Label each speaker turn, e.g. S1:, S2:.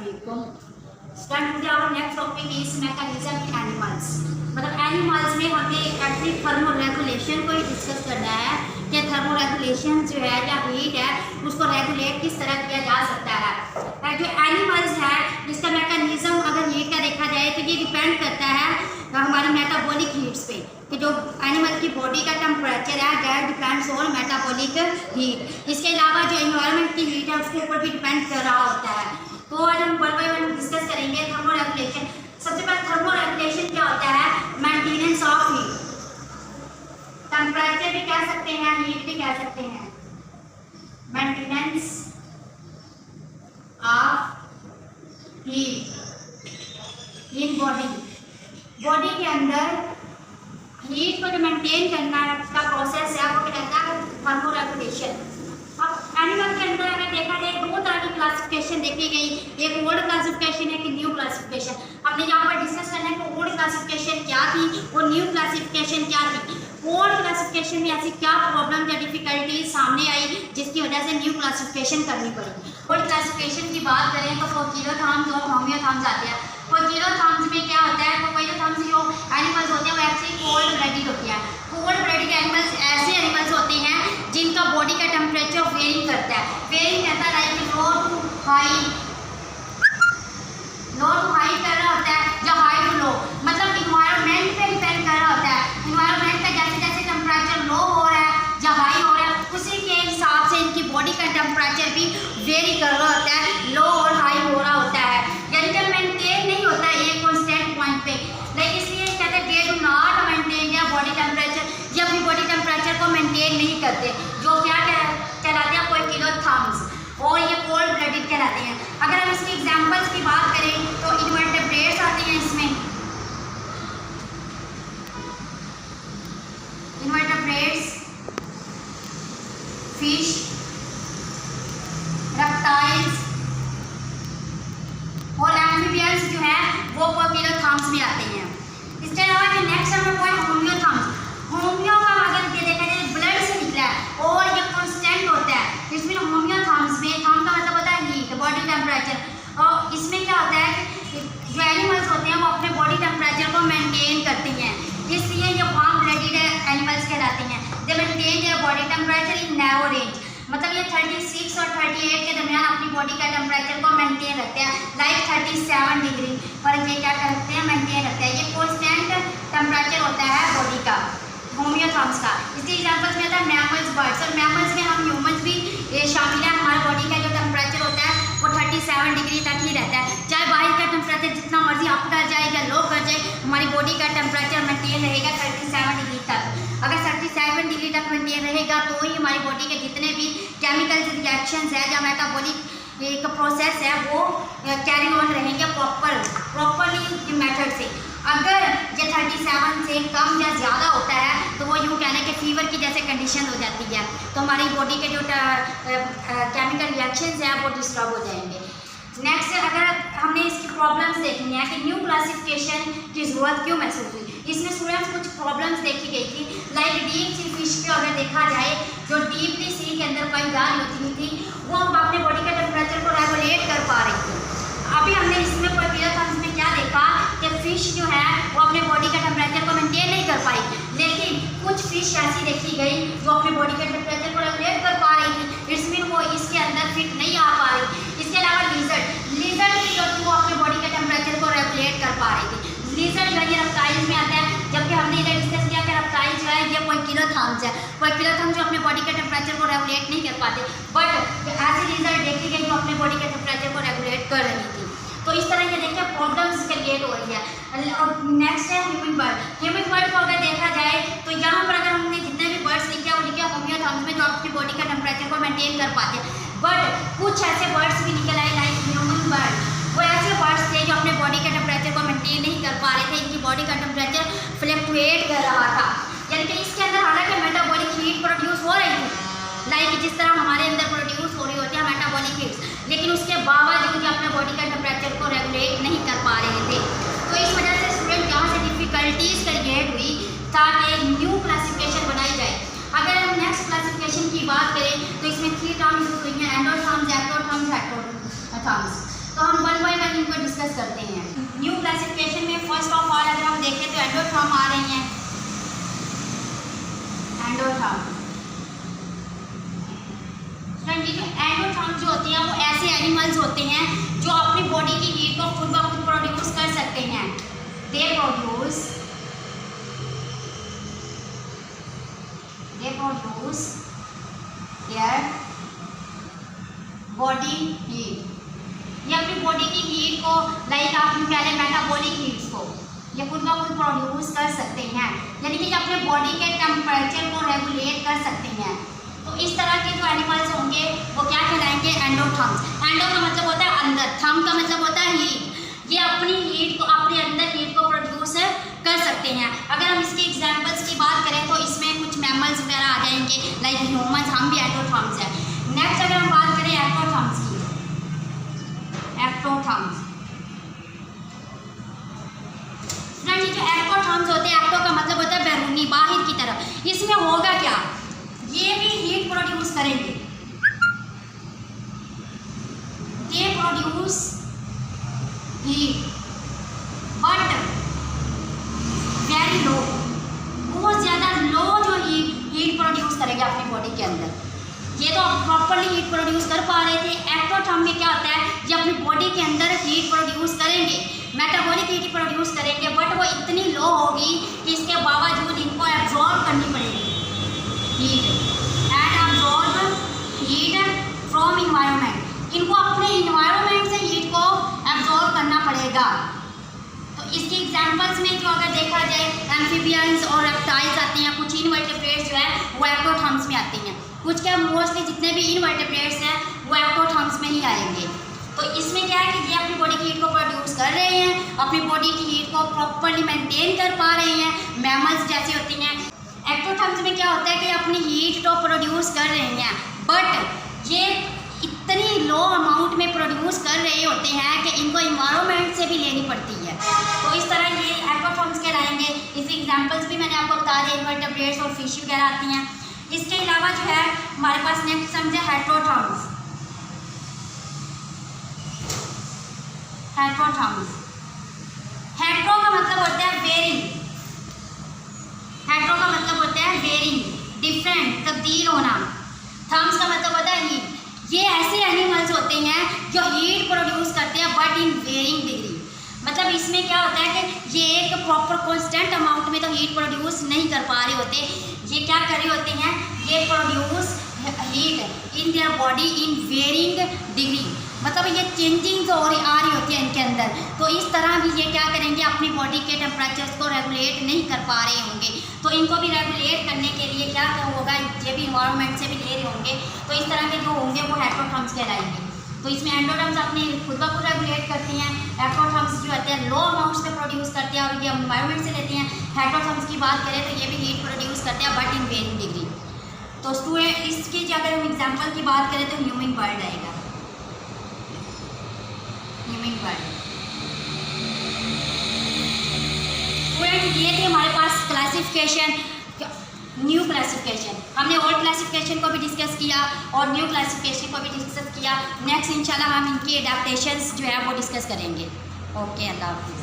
S1: वालेकुम student. Today our next topic is mechanism in animals. मतलब animals में हमें एक्चुअली थर्मो रेगुलेशन को ही डिस्कस करना है कि थर्मो रेगुलेशन जो है या हीट है उसको रेगुलेट किस तरह किया जा सकता है। जो एनिमल्स है जिसका मैकेनिज्म अगर हीट का देखा जाए तो ये डिपेंड करता है हमारी मेटाबॉलिक हीट्स पे कि जो एनिमल की बॉडी का टेम्परेचर है that depends on metabolic heat. इसके अलावा जो इन्वायरमेंट की हीट है उसके ऊपर भी डिपेंड कर रहा होता है। तो आज हम वन बाय वन डिस्कस करेंगे थर्मो रेगुलेशन। सबसे पहले थर्मो रेगुलेशन क्या होता है? Maintenance of heat. टेम्परेचर भी कह सकते हैं, हीट भी कह सकते हैं। Maintenance of heat in body के अंदर हीट को जो मेंटेन करना है उसका प्रोसेस है वो कहता है थर्मो रेगुलेशन। अब एनिमल के अंदर अगर देखा जाए दो तरह की क्लासिफिकेशन देखी गई, एक ओल्ड क्लासिफिकेशन है कि न्यू क्लासिफिकेशन। हमने यहाँ पर डिस्कस करना है कि ओल्ड क्लासिफिकेशन क्या थी और न्यू क्लासिफिकेशन क्या थी। ओल्ड क्लासिफिकेशन में ऐसी क्या प्रॉब्लम या डिफिकल्टीज सामने आई जिसकी वजह से न्यू क्लासिफिकेशन करनी पड़ी। ओल्ड क्लासिफिकेशन की बात करें तो फोकिलोथर्म्स और होमियोथर्म्स आते हैं। फोकिलोथर्म्स में क्या होता है? फोकिलोथर्म्स जो एनिमल्स होते हैं वो एक्चुअली कोल्ड ब्लडेड होती है। कोल्ड ब्लडेड एनिमल्स ऐसे एनिमल्स होते हैं जिनका बॉडी का टेम्परेचर वेरिंग करता है। वेरिंग करता है लाइक लो टू हाई कर रहा होता है या हाई टू लो, मतलब इन्वायरमेंट पे डिपेंड कर रहा होता है। इन्वायरमेंट पे जैसे जैसे टेम्परेचर लो हो रहा है या हाई हो रहा है उसी के हिसाब से इनकी बॉडी का टेम्परेचर भी वेरी कर रहा होता है, लो और हाई हो रहा होता है। यानी कि मेंटेन नहीं होता है एक कांस्टेंट पॉइंट पे। लाइक इसलिए कहते हैं they do not maintain their body temperature, ये अपनी बॉडी टेम्परेचर को मेंटेन नहीं करते, जो क्या कहलाते हैं फोकिलोथर्म्स, और ये कोल्ड ब्लडेड कहलाते हैं। अगर हम इसकी एग्जांपल्स की बात करें तो इनवर्टेब्रेट्स आते हैं इसमें। इनवर्टेब्रेट्स, फिश, रेप्टाइल्स और एम्फीबियंस जो है वो फोकिलोथर्म्स में आते हैं। इसके अलावा जो next number point homeotherms. Homeo का अगर ये देखा जाए ब्लड से निकला है और ये कांस्टेंट होता है, इसमें होमियोथर्म्स में थर्म का मतलब होता है हीट, बॉडी टेम्परेचर। और इसमें क्या होता है जो एनिमल्स होते हैं वो अपने बॉडी टेम्परेचर को मेंटेन करते हैं, इसलिए ये वार्म ब्लडेड एनिमल्स कहलाते हैं। दे maintain their body temperature in narrow range, मतलब ये 36 और 38 के दरमियान अपनी बॉडी का टेम्परेचर को मेंटेन रखते हैं, लाइक 37 डिग्री पर ये क्या करते हैं? मेंटेन रखते हैं। ये कांस्टेंट टेम्परेचर होता है बॉडी का, होमियोथर्म्स का। इसके एग्जांपल्स में आता है मैमल्स, बर्ड्स, और मैमल्स में हम ह्यूमंस भी शामिल है। हमारे बॉडी का जो टेम्परेचर होता है वो 37 डिग्री तक ही रहता है। चाहे बाहर का टेम्परेचर जितना मर्जी अप कर जाए या लो कर जाए, हमारी बॉडी का टेम्परेचर मेंटेन रहेगा 37 डिग्री तक। अगर 37 डिग्री तक मेंटेन रहेगा तो ही हमारी बॉडी के जितने भी केमिकल रिएक्शंस है या मेटाबॉलिक एक प्रोसेस है वो कैरी ऑन रहेंगे प्रॉपरली मेथड से। अगर ये 37 से कम या ज़्यादा होता है तो वो यूँ कहने के फीवर की जैसे कंडीशन हो जाती है, तो हमारी बॉडी के जो केमिकल रिएक्शंस हैं वो डिस्टर्ब हो जाएंगे। नेक्स्ट, अगर हमने इसकी प्रॉब्लम्स देखनी है कि न्यू क्लासिफिकेशन की ज़रूरत क्यों महसूस हुई, इसमें स्टूडेंट्स कुछ प्रॉब्लम्स देखी गई थी। लाइक डीप सी फिश पे अगर देखा जाए जो डीपली सी के अंदर पाई जा रही होती थी वो अपने बॉडी का टेम्परेचर को रेगुलेट कर पा रही थी। अभी हमने इसमें फोकिलोथर्म्स में क्या देखा कि फिश जो है वो अपने बॉडी का टेम्परेचर को मेंटेन नहीं कर पाई, लेकिन कुछ फिश ऐसी देखी गई जो अपने बॉडी के टेम्परेचर को रेगुलेट कर पा रही थी। इट्स मीन वो इसके अंदर फिट नहीं आ पा रही। इसके अलावा लिजर्ड भी जो थी वो अपने बॉडी के टेम्परेचर को रेगुलेट कर पा रही थी। लिजर्ड जो है ये रेप्टाइल्स में आता है, जबकि हमने इधर डिस्कस किया कि रेप्टाइल्स जो है ये फोकिलोथर्म्स है। फोकिलोथर्म्स जो अपने बॉडी के टेम्परेचर को रेगुलेट नहीं कर पाते, बट ऐसी लिजर्ड देखी गई जो अपने बॉडी के टेम्परेचर को रेगुलेट कर रही थी। तो इस तरह ये देखिए प्रॉब्लम्स क्रिएट हो रही है। और नेक्स्ट है ह्यूमन बर्ड। ह्यूमन बर्ड को अगर देखा जाए तो यहाँ पर अगर हमने जितने भी बर्ड्स लिखे हैं वो लिखे होमियोथर्म्स में जो अपनी बॉडी का टेम्परेचर को मेंटेन कर पाते हैं, बट कुछ ऐसे बर्ड्स भी निकल आए लाइक ह्यूमन बर्ड। वो ऐसे बर्ड्स थे जो अपने बॉडी के टेम्परेचर को मेंटेन नहीं कर पा रहे थे, इनकी बॉडी का टेम्परेचर फ्लक्चुएट कर रहा था। यानी कि इसके अंदर हालांकि मेटाबॉलिक हीट प्रोड्यूस हो रही थी, लाइक जिस तरह हमारे अंदर प्रोड्यूस हो रही होती है मेटाबॉलिक हीट्स, लेकिन उसके बावजूद अपने बॉडी का टेम्परेचर को रेगुलेट नहीं कर पा रहे थे। तो इस वजह से स्टूडेंट यहाँ से डिफिकल्टीज क्रिएट हुई ताकि एक न्यू क्लासिफिकेशन बनाई जाए। अगर हम नेक्स्ट क्लासिफिकेशन की बात करें तो इसमें 3 टर्म्स यूज हुई हैं, एंडोथर्म्स, एक्टोथर्म्स, हेटेरोथर्म्स। तो हम वन बाय यूज़ करते हैं। न्यू क्लासिफिकेशन में फर्स्ट ऑफ ऑल अगर हम देखें तो एंडोथर्म आ रही हैं। एंडोथर्म एंडोथर्म जो होती हैं वो ऐसे एनिमल्स होते हैं जो अपनी बॉडी की हीट को खुद ब खुद प्रोड्यूस कर सकते हैं। They produce their body heat, ये अपनी बॉडी की हीट को लाइक आपने पहले मेटाबॉलिक हीट्स को ये खुद ब खुद प्रोड्यूस कर सकते हैं, यानी कि अपने बॉडी के टेम्परेचर को रेगुलेट कर सकते हैं। तो इस तरह के जो एनिमल्स होंगे वो क्या कहलाएंगे? एंडोथर्म्स। एंडो का मतलब होता है अंदर, थर्म का मतलब होता है हीट। ये अपनी हीट को अपने अंदर हीट को प्रोड्यूस कर सकते हैं। अगर हम इसकी एग्जांपल्स की बात करें तो इसमें कुछ मैमल्स वगैरह आ जाएंगे, लाइक ह्यूमंस, हम भी एंडोथर्म्स हैं। नेक्स्ट अगर हम बात करें एक्टोथर्म्स की, एक्टोथर्म्स फ्रेंड्स, जो एक्टोथर्म्स होते हैं, एक्टो का मतलब होता है बैरूनी, बाहर की तरफ। इसमें होगा क्या? ये भी हीट प्रोड्यूस करेंगे, ये produce heat but very low, बहुत ज़्यादा लो जो हीट प्रोड्यूस करेंगे अपनी बॉडी के अंदर। ये तो प्रॉपरली हीट प्रोड्यूस कर पा रहे थे। एक्टोथर्म में क्या होता है? ये अपनी बॉडी के अंदर हीट प्रोड्यूस करेंगे, मेटाबॉलिक हीट प्रोड्यूस करेंगे, बट वो इतनी लो होगी कि इसके बावजूद इनको एब्जॉर्ब करनी पड़ेगी heat and absorb heat from environment. इनको अपने इन्वायरमेंट से हीट को एब्जॉर्ब करना पड़ेगा। तो इसकी एग्जांपल्स में जो अगर देखा जाए एम्फीबियंस और रेप्टाइल्स आती हैं, कुछ इनवर्टेब्रेट्स जो है वो एक्टोथर्म्स में आती हैं, कुछ क्या मोस्टली जितने भी इनवर्टेब्रेट्स हैं वो एक्टोथर्म्स में ही आएंगे। तो इसमें क्या है कि ये अपनी बॉडी की हीट को प्रोड्यूस कर रहे हैं, अपनी बॉडी की हीट को प्रॉपरली मेंटेन कर पा रहे हैं, मैमल्स जैसी होती हैं। एक्टोथर्म्स में क्या होता है कि अपनी हीट तो प्रोड्यूस कर रहे हैं, बट ये इतनी लो अमाउंट में प्रोड्यूस कर रहे होते हैं कि इनको इन्वायरमेंट से भी लेनी पड़ती है। तो इस तरह ये एक्टोथर्म्स कहलाएंगे। इसकी एग्जांपल्स भी मैंने आपको बता दिए, इनवर्टेब्रेट्स और फिश वगैरह आती हैं। इसके अलावा जो है हमारे पास नेक्स्ट समझे हेटेरोथर्म्स। हेटेरोथर्म्स, हेटेरो का मतलब होता है वेरिंग, हेटेरो का मतलब होता है वेरिंग, डिफरेंट, तब्दील होना। थर्म्स का मतलब होता है हीट। ये ऐसे एनिमल्स होते हैं जो हीट प्रोड्यूस करते हैं बट इन वेरिंग डिग्री। मतलब इसमें क्या होता है कि ये एक प्रॉपर कांस्टेंट अमाउंट में तो हीट प्रोड्यूस नहीं कर पा रहे होते। ये क्या कर रहे होते हैं? ये produce heat in their body in varying degree, मतलब ये चेंजिंग आ रही होती है इनके अंदर। तो इस तरह भी ये क्या करेंगे? अपनी बॉडी के टेम्परेचर्स को रेगुलेट नहीं कर पा रहे होंगे। तो इनको भी रेगुलेट करने के लिए क्या होगा? ये भी इन्वायरमेंट से भी ले रहे होंगे। तो इस तरह के जो होंगे वो हेटेरोथर्म्स कहलाएंगे। तो इसमें एंडोथर्म्स अपने खुद ब खुद रेगुलेट करती हैं, एक्टोथर्म्स जो होते हैं लो अमाउंट्स में प्रोड्यूस करते हैं और ये इन्वायरमेंट से लेते हैं। हेटेरोथर्म्स की बात करें तो ये भी हीट प्रोड्यूस करते हैं बट इन वेरिंग डिग्री। तो स्टूडेंट इसकी अगर हम एग्जाम्पल की बात करें तो ह्यूमिंग बर्ड आएगा, ह्यूमिंग बर्ड। स्टूडेंट ये थे हमारे पास क्लासिफिकेशन, न्यू क्लासिफिकेशन। हमने ओल्ड क्लासिफिकेशन को भी डिस्कस किया और न्यू क्लासिफिकेशन को भी डिस्कस किया। नेक्स्ट इंशाल्लाह हम इनकी एडेप्टेशंस जो है वो डिस्कस करेंगे। ओके, अल्लाह हाफ़िज़।